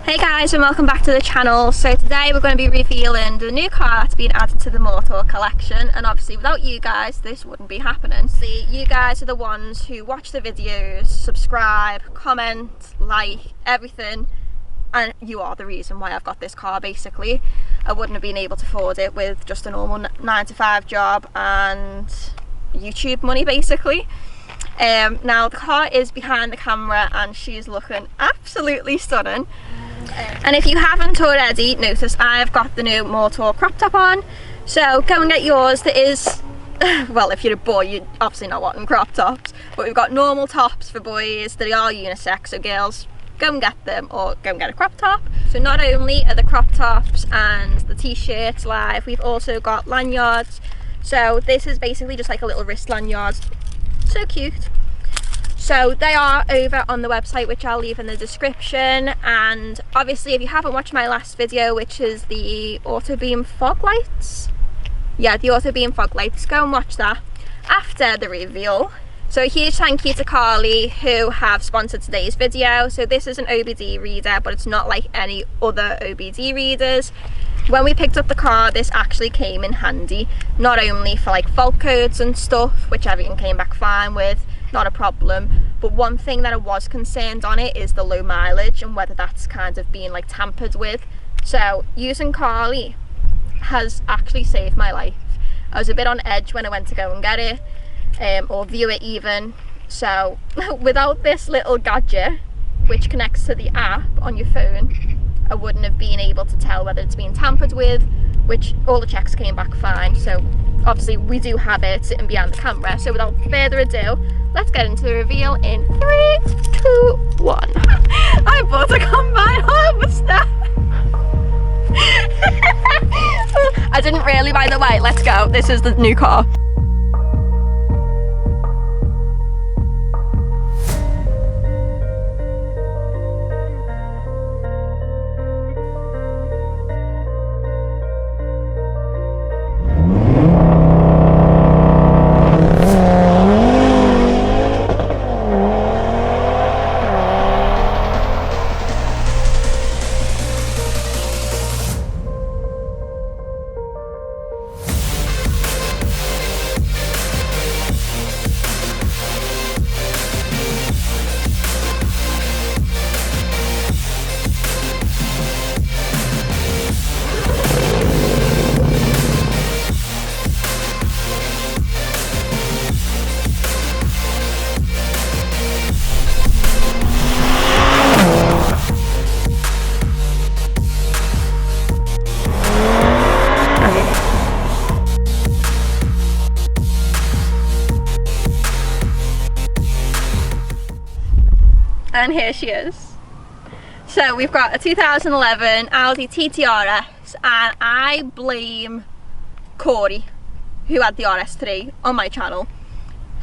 Hey guys, and welcome back to the channel. So today we're going to be revealing the new car that's been added to the Motor collection, and obviously without you guys this wouldn't be happening. See, you guys are the ones who watch the videos, subscribe, comment, like, everything, and you are the reason why I've got this car basically. I wouldn't have been able to afford it with just a normal 9-to-5 job and YouTube money basically. Now the car is behind the camera and she's looking absolutely stunning. And if you haven't already noticed, I've got the new Motor crop top on, so go and get yours. There is, well, if you're a boy you're obviously not wanting crop tops, but we've got normal tops for boys. They are unisex, so girls, go and get them or go and get a crop top. So not only are the crop tops and the t-shirts live, we've also got lanyards. So this is basically just like a little wrist lanyard, so cute. So they are over on the website, which I'll leave in the description. And obviously if you haven't watched my last video, which is the Autobeam fog lights, yeah, the Autobeam fog lights, go and watch that after the reveal. So a huge thank you to Carly who have sponsored today's video. So this is an OBD reader, but it's not like any other OBD readers. When we picked up the car, this actually came in handy, not only for like fault codes and stuff, which everything came back fine with, not a problem, but one thing that I was concerned on it is the low mileage and whether that's kind of being like tampered with. So using Carly has actually saved my life. I was a bit on edge when I went to go and get it, or view it even. So without this little gadget which connects to the app on your phone, I wouldn't have been able to tell whether it's been tampered with, which all the checks came back fine. So obviously we do have it sitting behind the camera. So without further ado, let's get into the reveal in 3, 2, 1. I bought a combine harvester. I didn't really, by the way. Let's go. This is the new car. And here she is. So we've got a 2011 Audi TT RS, and I blame Corey, who had the RS3 on my channel,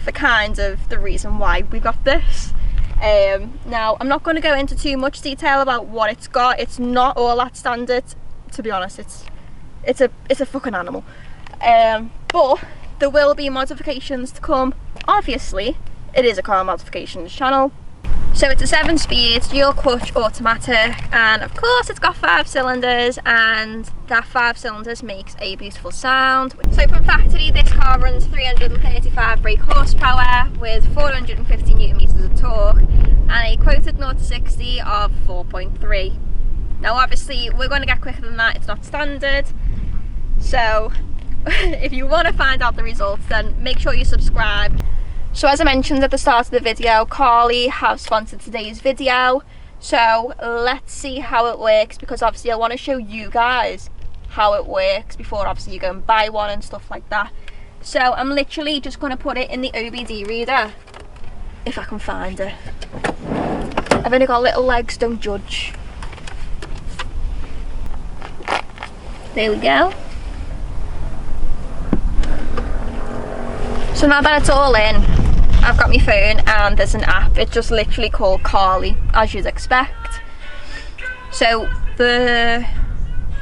for kind of the reason why we got this. Now I'm not going to go into too much detail about what it's got. It's not all that standard, to be honest. It's a fucking animal. But there will be modifications to come. Obviously it is a car modifications channel. So it's a 7-speed dual clutch automatic, and of course it's got 5 cylinders, and that 5 cylinders makes a beautiful sound. So from factory this car runs 335 brake horsepower with 450 newton meters of torque and a quoted 0 to 60 of 4.3. Now obviously we're going to get quicker than that, it's not standard. So if you want to find out the results, then make sure you subscribe. So as I mentioned at the start of the video, Carly have sponsored today's video. So let's see how it works, because obviously I want to show you guys how it works before obviously you go and buy one and stuff like that. So I'm literally just going to put it in the OBD reader, if I can find it. I've only got little legs, don't judge. There we go. So now that it's all in, I've got my phone and there's an app. It's just literally called Carly, as you'd expect. So the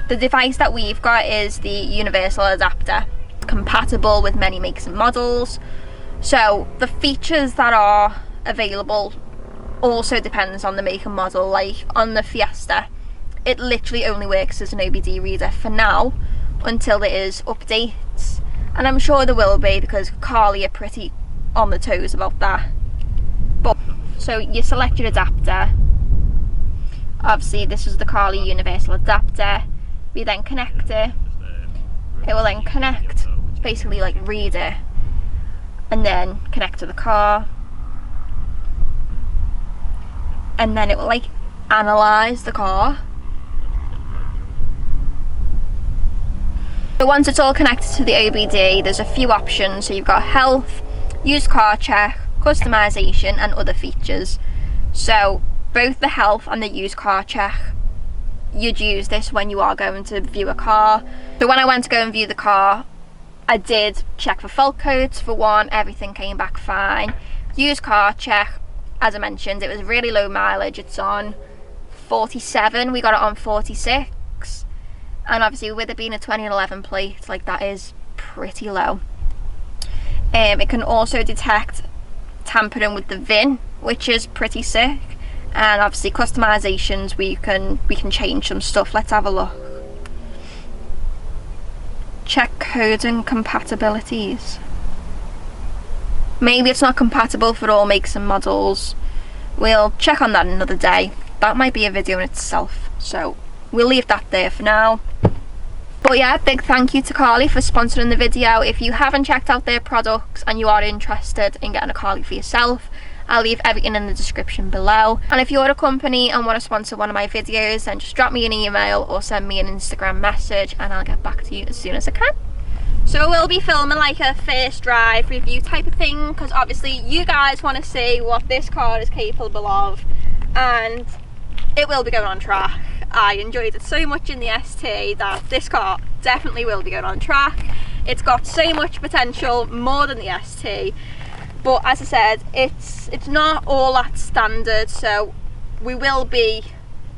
device that we've got is the universal adapter, compatible with many makes and models. So the features that are available also depends on the make and model. Like on the Fiesta, it literally only works as an OBD reader for now, until there is updates, and I'm sure there will be, because Carly are pretty on the toes about that. But so you select your adapter. Obviously this is the Carly universal adapter. We then connect it. It will then connect, basically like read it, and then connect to the car, and then it will like analyze the car. So once it's all connected to the OBD, there's a few options. So you've got health, used car check, customization, and other features. So both the health and the used car check, you'd use this when you are going to view a car. So when I went to go and view the car, I did check for fault codes for one, everything came back fine. Used car check, as I mentioned, it was really low mileage. It's on 47, we got it on 46. And obviously with it being a 2011 plate, like, that is pretty low. It can also detect tampering with the VIN, which is pretty sick. And obviously customizations, we can change some stuff. Let's have a look. Check codes and compatibilities. Maybe it's not compatible for all makes and models. We'll check on that another day. That might be a video in itself, so we'll leave that there for now. But yeah, big thank you to Carly for sponsoring the video. If you haven't checked out their products and you are interested in getting a Carly for yourself, I'll leave everything in the description below. And if you're a company and want to sponsor one of my videos, then just drop me an email or send me an Instagram message and I'll get back to you as soon as I can. So we'll be filming like a first drive review type of thing, because obviously you guys want to see what this car is capable of, and it will be going on track. I enjoyed it so much in the ST that this car definitely will be going on track. It's got so much potential, more than the ST. But as I said, it's not all that standard, so we will be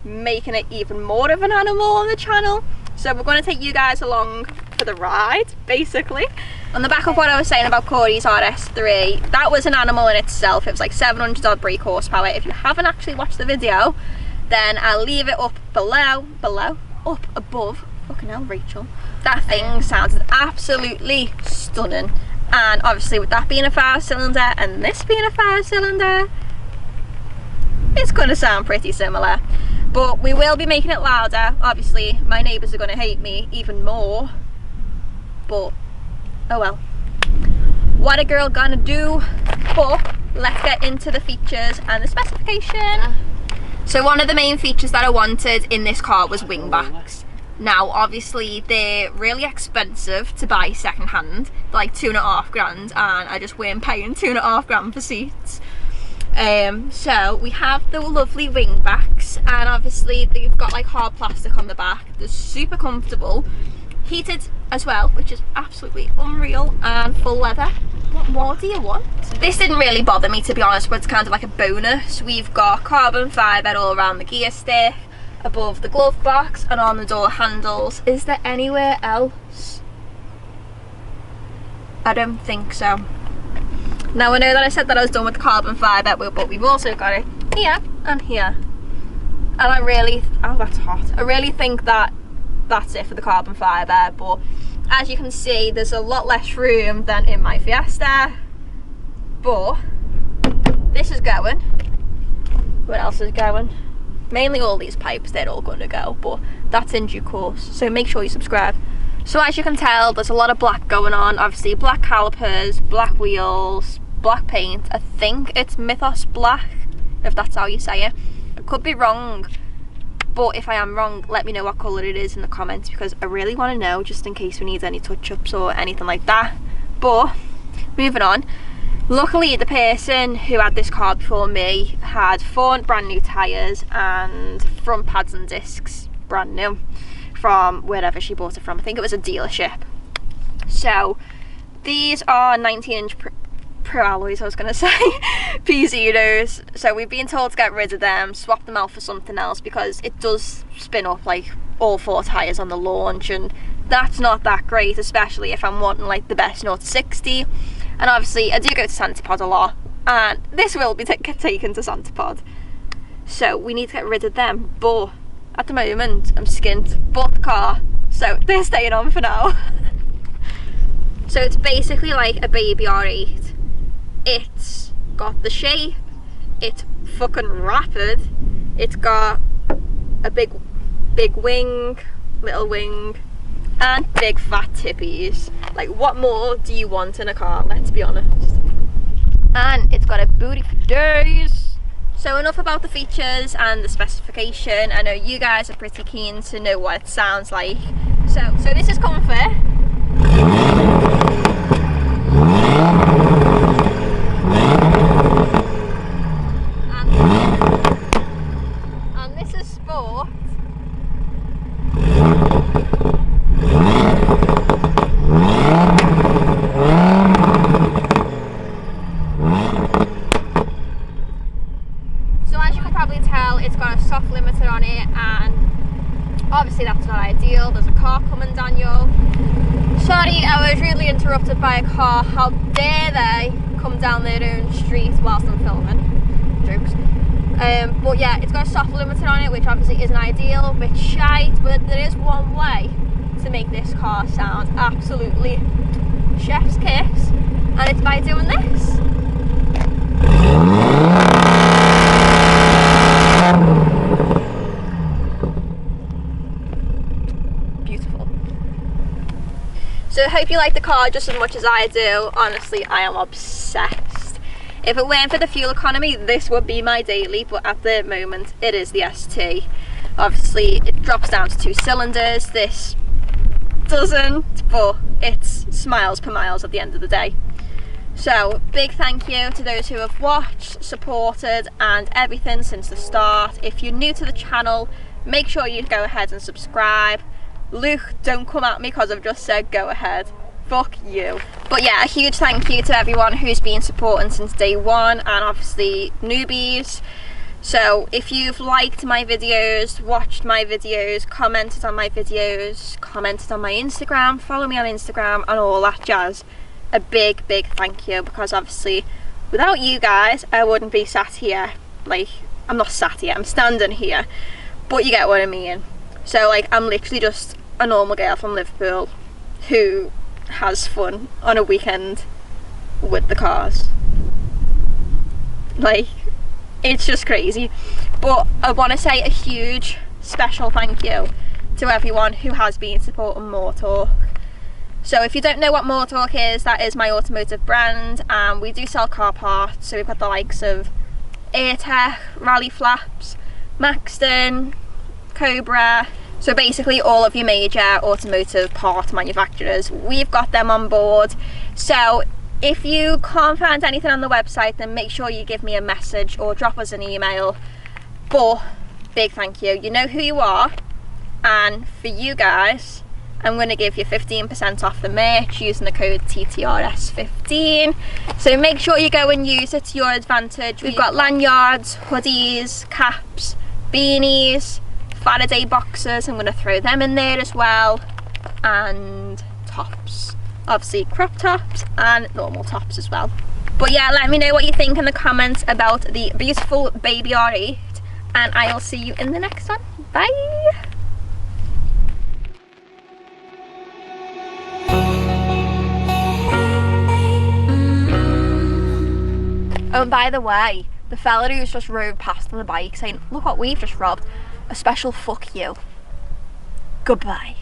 making it even more of an animal on the channel. So we're going to take you guys along for the ride, basically. On the back of what I was saying about Corey's RS3, that was an animal in itself. It was like 700 odd brake horsepower. If you haven't actually watched the video, then I'll leave it up up above. Fucking hell, Rachel. That thing sounds absolutely stunning. And obviously with that being a 5-cylinder and this being a 5-cylinder, it's going to sound pretty similar. But we will be making it louder. Obviously my neighbours are going to hate me even more, but oh well, what a girl gonna do. But let's get into the features and the specification. So one of the main features that I wanted in this car was wing backs. Now obviously they're really expensive to buy second hand, like £2.5 grand, and I just weren't paying £2.5 grand for seats. So we have the lovely wing backs, and obviously they've got like hard plastic on the back. They're super comfortable, heated as well, which is absolutely unreal, and full leather. What more do you want? This didn't really bother me, to be honest, but it's kind of like a bonus. We've got carbon fibre all around the gear stick, above the glove box, and on the door handles. Is there anywhere else? I don't think so. Now I know that I said that I was done with the carbon fibre, but we've also got it here and here. And I really, oh that's hot. I really think that that's it for the carbon fibre, but as you can see there's a lot less room than in my Fiesta. But this is going. What else is going? Mainly all these pipes, they're all going to go, but that's in due course, so make sure you subscribe. So as you can tell, there's a lot of black going on. Obviously black calipers, black wheels, black paint. I think it's Mythos black, if that's how you say it. I could be wrong, but if I am wrong, let me know what colour it is in the comments, because I really want to know, just in case we need any touch-ups or anything like that. But moving on, luckily the person who had this car before me had 4 brand new tyres and front pads and discs brand new from wherever she bought it from. I think it was a dealership. So these are 19-inch Pro Alloys, I was going to say, P0s. So we've been told to get rid of them, swap them out for something else, because it does spin up like all 4 tyres on the launch, and that's not that great, especially if I'm wanting like the best 0 to 60. And obviously I do go to Santipod a lot, and this will be taken to Santipod, so we need to get rid of them. But at the moment I'm skint, but the car, so they're staying on for now. So it's basically like a baby R8. It's got the shape, it's fucking rapid, it's got a big wing, little wing, and big fat tippies. Like, what more do you want in a car, let's be honest. And it's got a booty for days. So enough about the features and the specification. I know you guys are pretty keen to know what it sounds like. So this is comfy. And this is sport. So as you can probably tell, it's got a soft limiter on it, and obviously that's not ideal. There's a car coming, Daniel. Sorry, I was rudely interrupted by a car. How dare they come down their own street whilst I'm filming. Jokes. But yeah, it's got a soft limiter on it, which obviously isn't ideal, a bit shite, but there is one way to make this car sound absolutely chef's kiss, and it's by doing this. Beautiful. So I hope you like the car just as much as I do. Honestly, I am obsessed. If it weren't for the fuel economy, this would be my daily, but at the moment it is the ST. Obviously it drops down to 2 cylinders, this doesn't, but it's miles per miles at the end of the day. So big thank you to those who have watched, supported and everything since the start. If you're new to the channel, make sure you go ahead and subscribe. Luke, don't come at me because I've just said go ahead. Fuck you. But yeah, a huge thank you to everyone who's been supporting since day one, and obviously newbies. So if you've liked my videos, watched my videos, commented on my videos, commented on my Instagram, follow me on Instagram and all that jazz, a big thank you, because obviously without you guys I wouldn't be sat here. Like, I'm not sat here, I'm standing here, but you get what I mean. So like, I'm literally just a normal girl from Liverpool who has fun on a weekend with the cars. Like, it's just crazy. But I want to say a huge special thank you to everyone who has been supporting Moretalk. So if you don't know what Moretalk is, that is my automotive brand, and we do sell car parts. So we've got the likes of Airtech, Rally Flaps, Maxton, Cobra. So basically all of your major automotive part manufacturers, we've got them on board. So if you can't find anything on the website, then make sure you give me a message or drop us an email. But big thank you, you know who you are, and for you guys I'm going to give you 15% off the merch using the code TTRS15. So make sure you go and use it to your advantage. We've got lanyards, hoodies, caps, beanies, Faraday boxes, I'm going to throw them in there as well, and tops, obviously crop tops and normal tops as well. But yeah, let me know what you think in the comments about the beautiful baby R8, and I'll see you in the next one. Bye. Oh, and by the way, the fella who's just rode past on the bike saying, look what we've just robbed, a special fuck you. Goodbye.